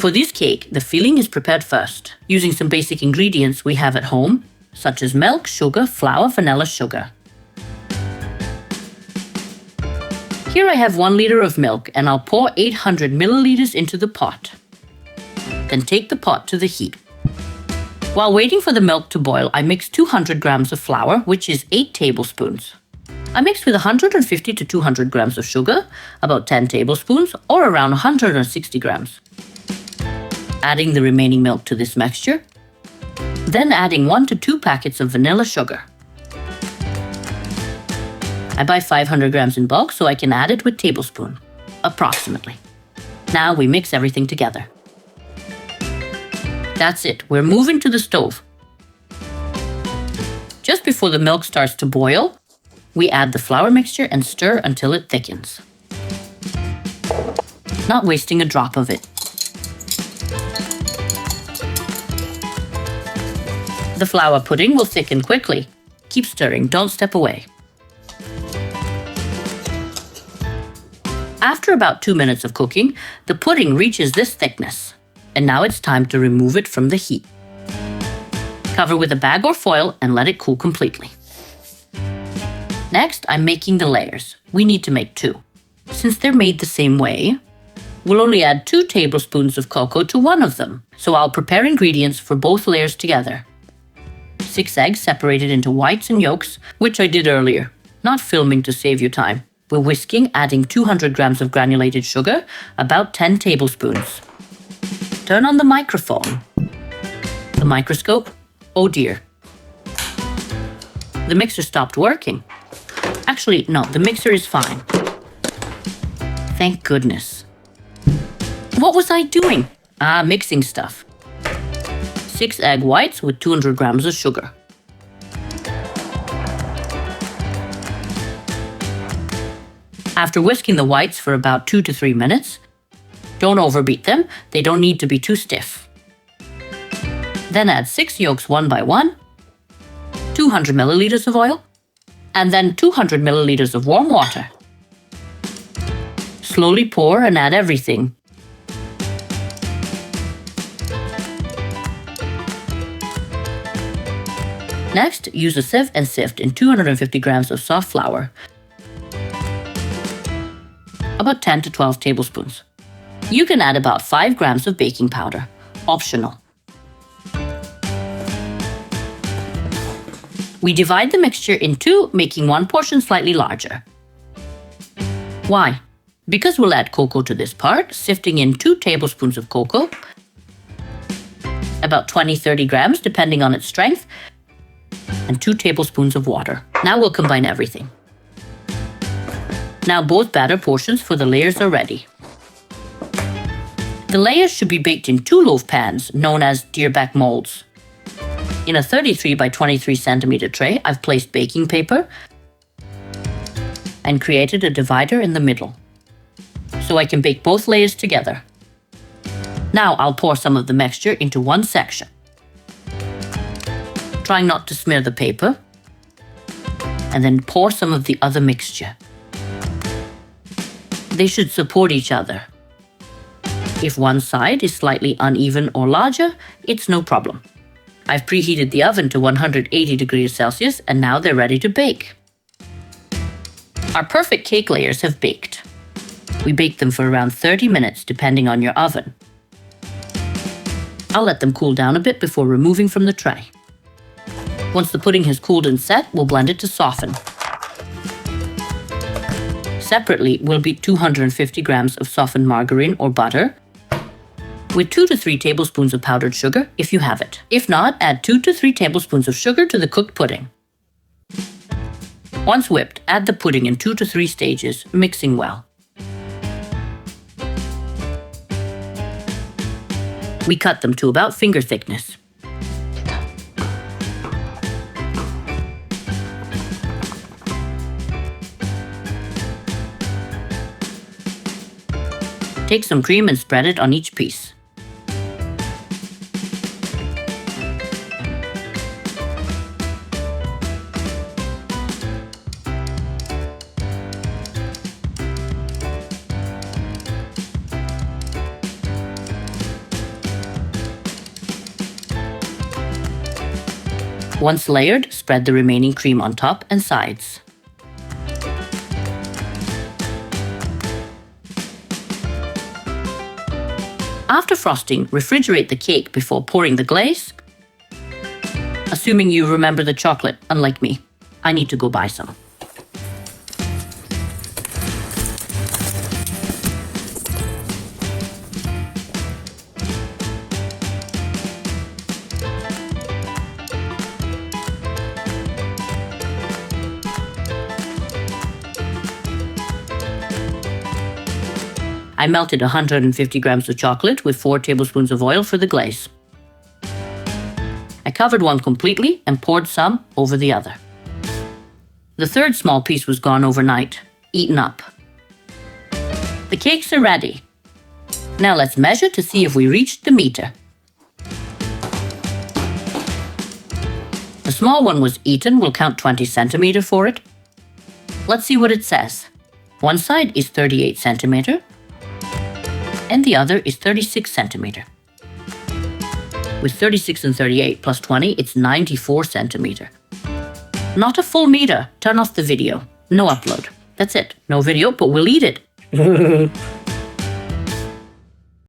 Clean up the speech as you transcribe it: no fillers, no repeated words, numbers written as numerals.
For this cake, the filling is prepared first, using some basic ingredients we have at home, such as milk, sugar, flour, vanilla, sugar. Here I have 1 liter of milk and I'll pour 800 milliliters into the pot. Then take the pot to the heat. While waiting for the milk to boil, I mix 200 grams of flour, which is 8 tablespoons. I mixed with 150 to 200 grams of sugar, about 10 tablespoons, or around 160 grams. Adding the remaining milk to this mixture. Then adding 1 to 2 packets of vanilla sugar. I buy 500 grams in bulk so I can add it with tablespoon, approximately. Now we mix everything together. That's it, we're moving to the stove. Just before the milk starts to boil, we add the flour mixture and stir until it thickens. Not wasting a drop of it. The flour pudding will thicken quickly. Keep stirring, don't step away. After about 2 minutes of cooking, the pudding reaches this thickness. And now it's time to remove it from the heat. Cover with a bag or foil and let it cool completely. Next, I'm making the layers. We need to make 2. Since they're made the same way, we'll only add 2 tablespoons of cocoa to one of them. So I'll prepare ingredients for both layers together. 6 eggs separated into whites and yolks, which I did earlier, not filming to save you time. We're whisking, adding 200 grams of granulated sugar, about 10 tablespoons. Turn on the microphone. The microscope? Oh dear. The mixer stopped working. Actually, no, the mixer is fine. Thank goodness. What was I doing? Mixing stuff. 6 egg whites with 200 grams of sugar. After whisking the whites for about 2 to 3 minutes, don't overbeat them, they don't need to be too stiff. Then add 6 yolks one by one, 200 milliliters of oil, and then 200 milliliters of warm water. Slowly pour and add everything. Next, use a sieve and sift in 250 grams of soft flour, about 10 to 12 tablespoons. You can add about 5 grams of baking powder, optional. We divide the mixture in 2, making one portion slightly larger. Why? Because we'll add cocoa to this part, sifting in 2 tablespoons of cocoa, about 20-30 grams depending on its strength, and 2 tablespoons of water. Now we'll combine everything. Now both batter portions for the layers are ready. The layers should be baked in 2 loaf pans, known as Dierbach molds. In a 33 by 23 centimeter tray, I've placed baking paper and created a divider in the middle, so I can bake both layers together. Now I'll pour some of the mixture into one section, trying not to smear the paper, and then pour some of the other mixture. They should support each other. If one side is slightly uneven or larger, it's no problem. I've preheated the oven to 180 degrees Celsius and now they're ready to bake. Our perfect cake layers have baked. We bake them for around 30 minutes depending on your oven. I'll let them cool down a bit before removing from the tray. Once the pudding has cooled and set, we'll blend it to soften. Separately, we'll beat 250 grams of softened margarine or butter with 2 to 3 tablespoons of powdered sugar if you have it. If not, add 2 to 3 tablespoons of sugar to the cooked pudding. Once whipped, add the pudding in 2 to 3 stages, mixing well. We cut them to about finger thickness. Take some cream and spread it on each piece. Once layered, spread the remaining cream on top and sides. After frosting, refrigerate the cake before pouring the glaze. Assuming you remember the chocolate, unlike me. I need to go buy some. I melted 150 grams of chocolate with 4 tablespoons of oil for the glaze. I covered one completely and poured some over the other. The third small piece was gone overnight, eaten up. The cakes are ready. Now let's measure to see if we reached the meter. The small one was eaten. We'll count 20 centimeter for it. Let's see what it says. One side is 38 centimeter. And the other is 36 centimeter. With 36 and 38 plus 20, it's 94 centimeter. Not a full meter. Turn off the video. No upload. That's it. No video, but we'll eat it.